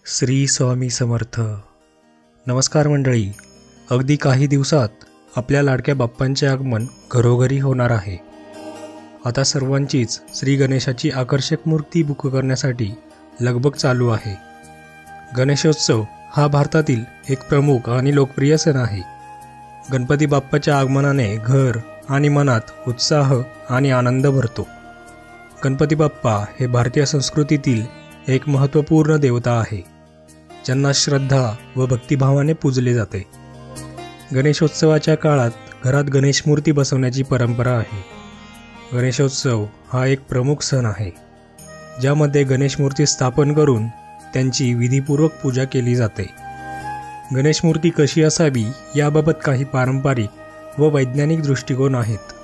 श्री स्वामी समर्थ. नमस्कार मंडळी. अगदी काही दिवसात आपल्या लाडक्या बाप्पांचे आगमन घरोघरी होणार आहे. आता सर्वांचीच श्री गणेशाची आकर्षक मूर्ती बुक करण्यासाठी लगबग चालू आहे. गणेशोत्सव हा भारतातील एक प्रमुख आणि लोकप्रिय सण आहे. गणपती बाप्पाच्या आगमनाने घर आणि मनात उत्साह आणि आनंद भरतो. गणपती बाप्पा हे भारतीय संस्कृतीतील एक महत्त्वपूर्ण देवता आहे, ज्यांना श्रद्धा व भक्तिभावाने पूजले जाते. गणेशोत्सवाच्या काळात घरात गणेश मूर्ती बसवण्याची परंपरा आहे. गणेशोत्सव हा एक प्रमुख सण आहे, ज्यामध्ये गणेश मूर्ती स्थापन करून त्यांची विधिपूर्वक पूजा केली जाते. गणेश मूर्ती कशी असावी याबाबत काही पारंपरिक व वैज्ञानिक दृष्टिकोन आहेत.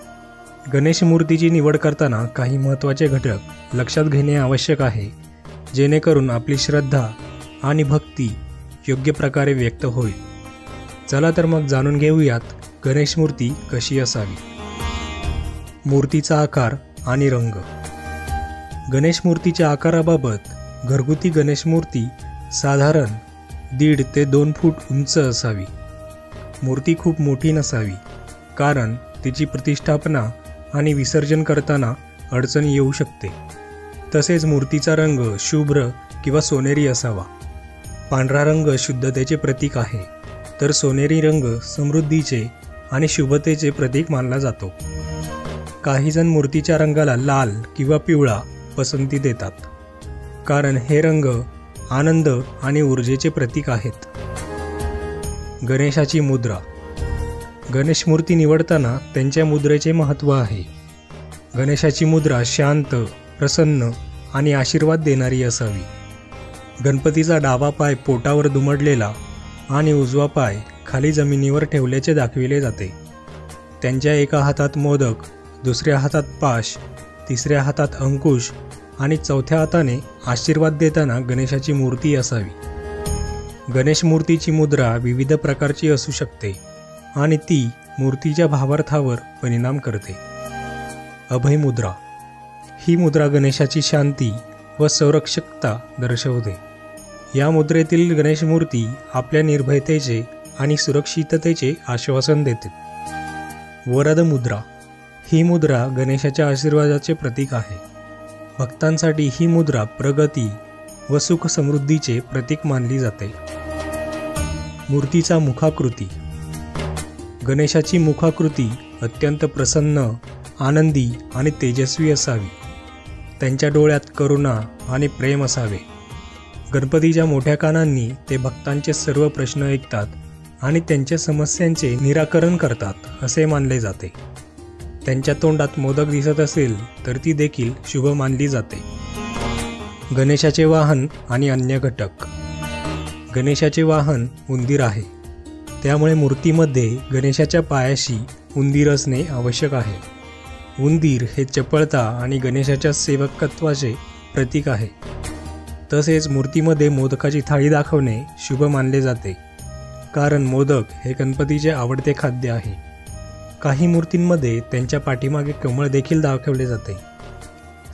गणेश मूर्तीची निवड करताना काही महत्त्वाचे घटक लक्षात घेणे आवश्यक आहे, जेणेकरून आपली श्रद्धा आणि भक्ती योग्य प्रकारे व्यक्त होईल. चला तर मग जाणून घेऊयात गणेश मूर्ती कशी असावी. मूर्तीचा आकार आणि रंग. गणेश मूर्तीच्या आकाराबाबत घरगुती गणेश मूर्ती साधारण 1.5 ते 2 फूट उंच असावी. मूर्ती खूप मोठी नसावी, कारण तिची प्रतिष्ठापना आणि विसर्जन करताना अडचण येऊ शकते. तसेच मूर्तीचा रंग शुभ्र किंवा सोनेरी असावा. पांढरा रंग शुद्धतेचे प्रतीक आहे, तर सोनेरी रंग समृद्धीचे आणि शुभतेचे प्रतीक मानला जातो. काही जण मूर्तीच्या रंगाला लाल किंवा पिवळा पसंती देतात, कारण हे रंग आनंद आणि ऊर्जेचे प्रतीक आहेत. गणेशाची मुद्रा. गणेश मूर्ती निवडताना त्यांच्या मुद्रेचे महत्त्व आहे. गणेशाची मुद्रा शांत, प्रसन्न आणि आशीर्वाद देणारी असावी. गणपतीचा डावा पाय पोटावर दुमडलेला आणि उजवा पाय खाली जमिनीवर ठेवल्याचे दाखविले जाते. त्यांच्या एका हातात मोदक, दुसऱ्या हातात पाश, तिसऱ्या हातात अंकुश आणि चौथ्या हाताने आशीर्वाद देताना गणेशाची मूर्ती असावी. गणेश मूर्तीची मुद्रा विविध प्रकारची असू शकते आणि ती मूर्तीच्या भावार्थावर परिणाम करते. अभय मुद्रा. ही मुद्रा गणेशाची शांती व संरक्षकता दर्शवते. या मुद्रेतील गणेश मूर्ती आपल्या निर्भयतेचे आणि सुरक्षिततेचे आश्वासन देते. वरद मुद्रा. ही मुद्रा गणेशाच्या आशीर्वादाचे प्रतीक आहे. भक्तांसाठी ही मुद्रा प्रगती व सुख समृद्धीचे प्रतीक मानली जाते. मूर्तीचा मुखाकृती. गणेशाची मुखाकृती अत्यंत प्रसन्न, आनंदी आणि तेजस्वी असावी. त्यांच्या डोळ्यात करुणा आणि प्रेम असावे. गणपतीच्या मोठ्या कानांनी ते भक्तांचे सर्व प्रश्न ऐकतात आणि त्यांच्या समस्यांचे निराकरण करतात असे मानले जाते. त्यांच्या तोंडात मोदक दिसत असेल तर ती देखील शुभ मानली जाते. गणेशाचे वाहन आणि अन्य घटक. गणेशाचे वाहन उंदीर आहे, त्यामुळे मूर्तीमध्ये गणेशाच्या पायाशी उंदीर असणे आवश्यक आहे. उंदीर हे चपळता आणि गणेशाच्या सेवकत्वाचे प्रतीक आहे. तसेच मूर्तीमध्ये मोदकाची थाळी दाखवणे शुभ मानले जाते, कारण मोदक हे गणपतीचे आवडते खाद्य आहे. काही मूर्तींमध्ये त्यांच्या पाठीमागे कमळ देखील दाखवले जाते.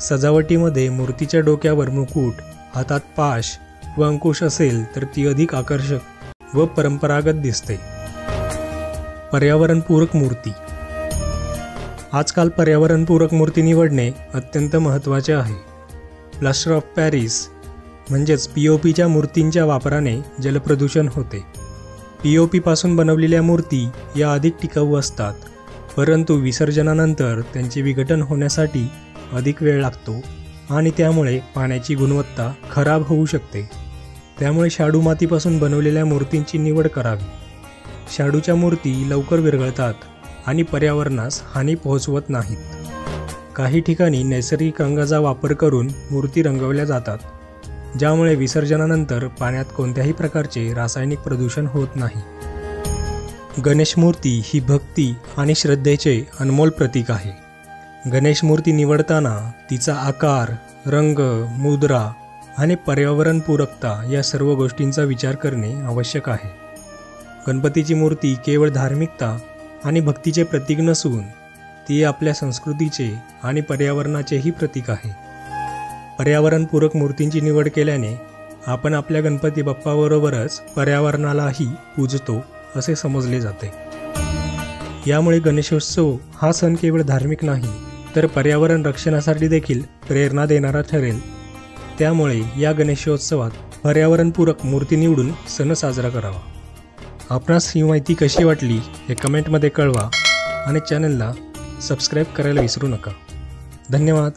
सजावटीमध्ये मूर्तीच्या डोक्यावर मुकुट, हातात पाश व अंकुश असेल तर ती अधिक आकर्षक व परंपरागत दिसते. पर्यावरणपूरक मूर्ती. आजकाल पर्यावरणपूरक मूर्ती निवडणे अत्यंत महत्त्वाचे आहे. प्लास्टर ऑफ पॅरिस म्हणजेच POPच्या मूर्तींच्या वापराने जलप्रदूषण होते. POPपासून बनवलेल्या मूर्ती या अधिक टिकाऊ असतात, परंतु विसर्जनानंतर त्यांचे विघटन होण्यासाठी अधिक वेळ लागतो आणि त्यामुळे पाण्याची गुणवत्ता खराब होऊ शकते. त्यामुळे शाडू मातीपासून बनवलेल्या मूर्तींची निवड करावी. शाडूच्या मूर्ती लवकर विरघळतात आणि पर्यावरणास हानी पोहोचवत नाहीत. काही ठिकाणी नैसर्गिक रंगाचा वापर करून मूर्ती रंगवल्या जातात, ज्यामुळे विसर्जनानंतर पाण्यात कोणत्याही प्रकारचे रासायनिक प्रदूषण होत नाही. गणेश मूर्ती ही भक्ती आणि श्रद्धेचे अनमोल प्रतीक आहे. गणेश मूर्ती निवडताना तिचा आकार, रंग, मुद्रा आणि पर्यावरणपूरकता या सर्व गोष्टींचा विचार करणे आवश्यक आहे. गणपतीची मूर्ती केवळ धार्मिकता आणि भक्तीचे प्रतीक नसून ती आपल्या संस्कृतीचे आणि पर्यावरणाचेही प्रतीक आहे. पर्यावरणपूरक मूर्तींची निवड केल्याने आपण आपल्या गणपती बाप्पाबरोबरच पर्यावरणालाही पूजतो असे समजले जाते. यामुळे गणेशोत्सव हा सण केवळ धार्मिक नाही तर पर्यावरण रक्षणासाठी देखील प्रेरणा देणारा ठरेल. त्यामुळे या गणेशोत्सवात पर्यावरणपूरक मूर्ती निवडून सण साजरा करावा. आपणास ही माहिती कशी वाटली हे कमेंटमध्ये कळवा आणि चॅनलला सबस्क्राईब करायला विसरू नका. धन्यवाद.